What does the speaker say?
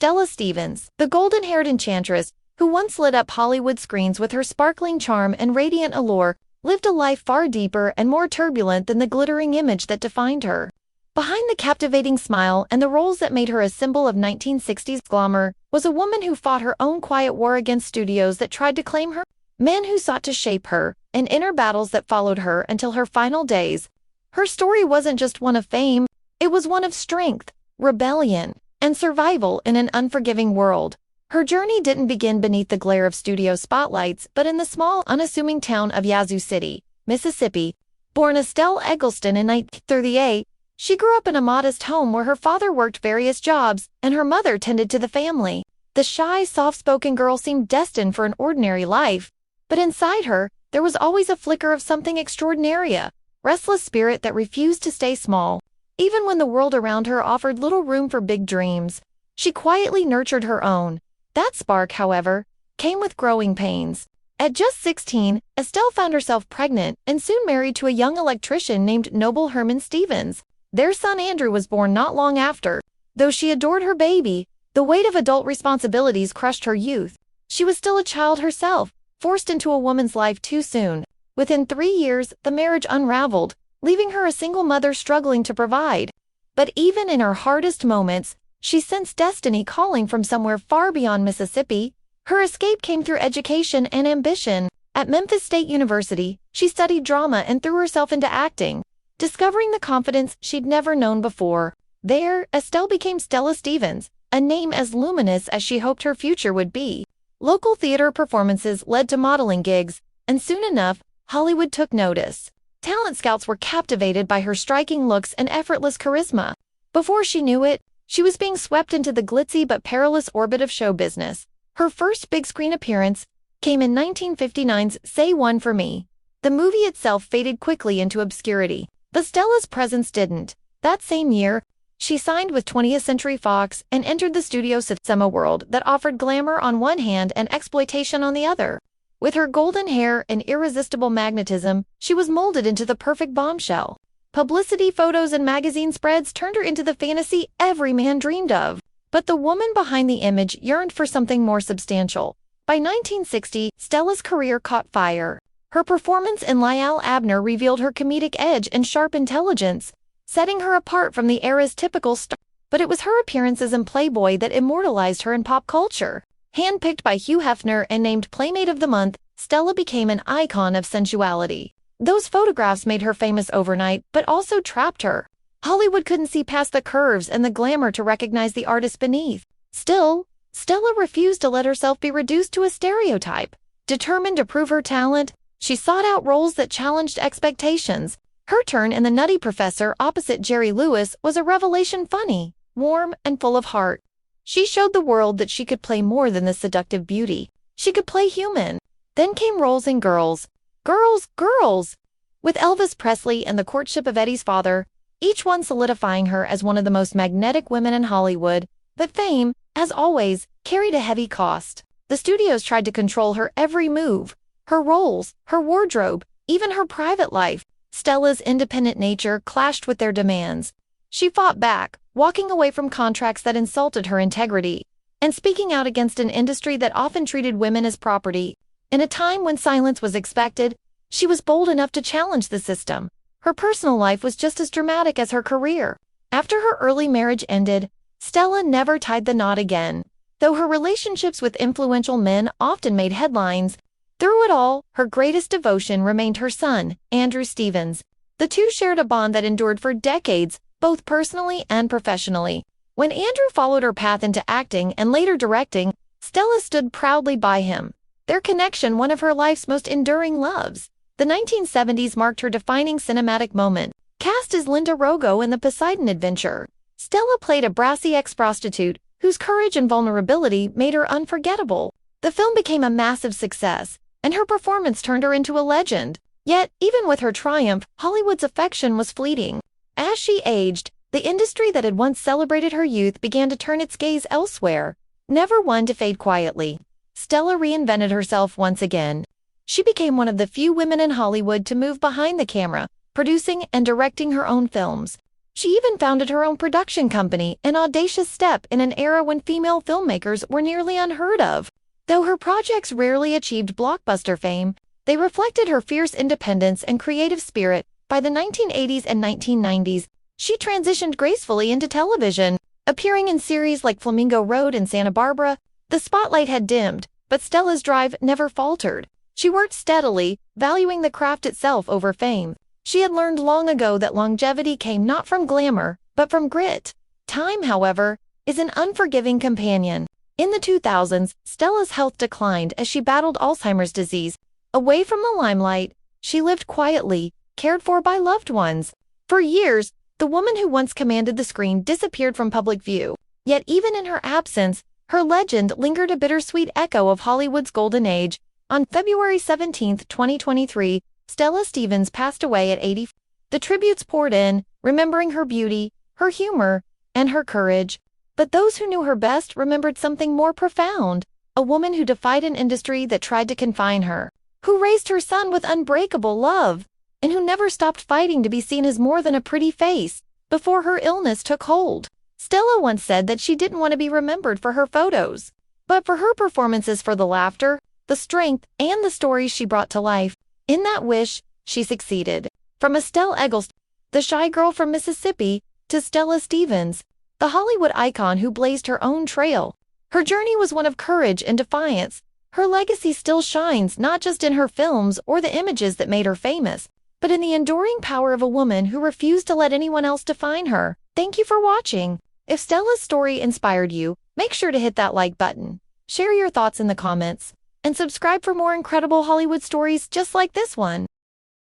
Stella Stevens, the golden-haired enchantress, who once lit up Hollywood screens with her sparkling charm and radiant allure, lived a life far deeper and more turbulent than the glittering image that defined her. Behind the captivating smile and the roles that made her a symbol of 1960s glamour was a woman who fought her own quiet war against studios that tried to claim her, men who sought to shape her, and inner battles that followed her until her final days. Her story wasn't just one of fame, it was one of strength, rebellion, and survival in an unforgiving world. Her journey didn't begin beneath the glare of studio spotlights, but in the small, unassuming town of Yazoo City, Mississippi. Born Estelle Eggleston in 1938, she grew up in a modest home where her father worked various jobs and her mother tended to the family. The shy, soft-spoken girl seemed destined for an ordinary life, but inside her, there was always a flicker of something extraordinary, a restless spirit that refused to stay small. Even when the world around her offered little room for big dreams, she quietly nurtured her own. That spark, however, came with growing pains. At just 16, Estelle found herself pregnant and soon married to a young electrician named Noble Herman Stevens. Their son Andrew was born not long after. Though she adored her baby, the weight of adult responsibilities crushed her youth. She was still a child herself, forced into a woman's life too soon. Within 3 years, the marriage unraveled, leaving her a single mother struggling to provide. But even in her hardest moments, she sensed destiny calling from somewhere far beyond Mississippi. Her escape came through education and ambition. At Memphis State University, she studied drama and threw herself into acting, discovering the confidence she'd never known before. There, Estelle became Stella Stevens, a name as luminous as she hoped her future would be. Local theater performances led to modeling gigs, and soon enough, Hollywood took notice. Talent scouts were captivated by her striking looks and effortless charisma. Before she knew it, she was being swept into the glitzy but perilous orbit of show business. Her first big-screen appearance came in 1959's Say One For Me. The movie itself faded quickly into obscurity, but Stella's presence didn't. That same year, she signed with 20th Century Fox and entered the studio cinema world that offered glamour on one hand and exploitation on the other. With her golden hair and irresistible magnetism, she was molded into the perfect bombshell. Publicity photos and magazine spreads turned her into the fantasy every man dreamed of. But the woman behind the image yearned for something more substantial. By 1960, Stella's career caught fire. Her performance in Lyle Abner revealed her comedic edge and sharp intelligence, setting her apart from the era's typical star. But it was her appearances in Playboy that immortalized her in pop culture. Handpicked by Hugh Hefner and named Playmate of the Month, Stella became an icon of sensuality. Those photographs made her famous overnight, but also trapped her. Hollywood couldn't see past the curves and the glamour to recognize the artist beneath. Still, Stella refused to let herself be reduced to a stereotype. Determined to prove her talent, she sought out roles that challenged expectations. Her turn in The Nutty Professor opposite Jerry Lewis was a revelation, funny, warm, and full of heart. She showed the world that she could play more than the seductive beauty. She could play human. Then came roles in Girls. Girls! With Elvis Presley and The Courtship of Eddie's Father, each one solidifying her as one of the most magnetic women in Hollywood. But fame, as always, carried a heavy cost. The studios tried to control her every move. Her roles, her wardrobe, even her private life. Stella's independent nature clashed with their demands. She fought back, walking away from contracts that insulted her integrity, and speaking out against an industry that often treated women as property. In a time when silence was expected, she was bold enough to challenge the system. Her personal life was just as dramatic as her career. After her early marriage ended, Stella never tied the knot again. Though her relationships with influential men often made headlines, through it all, her greatest devotion remained her son, Andrew Stevens. The two shared a bond that endured for decades, both personally and professionally. When Andrew followed her path into acting and later directing, Stella stood proudly by him. Their connection, one of her life's most enduring loves. The 1970s marked her defining cinematic moment. Cast as Linda Rogo in the Poseidon adventure, Stella played a brassy ex-prostitute whose courage and vulnerability made her unforgettable. The film became a massive success, and her performance turned her into a legend. Yet, even with her triumph, Hollywood's affection was fleeting. As she aged, the industry that had once celebrated her youth began to turn its gaze elsewhere, never one to fade quietly. Stella reinvented herself once again. She became one of the few women in Hollywood to move behind the camera, producing and directing her own films. She even founded her own production company, an audacious step in an era when female filmmakers were nearly unheard of. Though her projects rarely achieved blockbuster fame, they reflected her fierce independence and creative spirit. By the 1980s and 1990s, she transitioned gracefully into television, appearing in series like Flamingo Road and Santa Barbara. The spotlight had dimmed, but Stella's drive never faltered. She worked steadily, valuing the craft itself over fame. She had learned long ago that longevity came not from glamour, but from grit. Time, however, is an unforgiving companion. In the 2000s, Stella's health declined as she battled Alzheimer's disease. Away from the limelight, she lived quietly, cared for by loved ones. For years, the woman who once commanded the screen disappeared from public view. Yet even in her absence, her legend lingered, a bittersweet echo of Hollywood's golden age. On February 17, 2023, Stella Stevens passed away at 80. The tributes poured in, remembering her beauty, her humor, and her courage. But those who knew her best remembered something more profound: a woman who defied an industry that tried to confine her, who raised her son with unbreakable love, and who never stopped fighting to be seen as more than a pretty face. Before her illness took hold, Stella once said that she didn't want to be remembered for her photos, but for her performances, for the laughter, the strength, and the stories she brought to life. In that wish, she succeeded. From Estelle Eggleston, the shy girl from Mississippi, to Stella Stevens, the Hollywood icon who blazed her own trail, her journey was one of courage and defiance. Her legacy still shines, not just in her films or the images that made her famous, but in the enduring power of a woman who refused to let anyone else define her. Thank you for watching. If Stella's story inspired you, make sure to hit that like button, share your thoughts in the comments, and subscribe for more incredible Hollywood stories just like this one.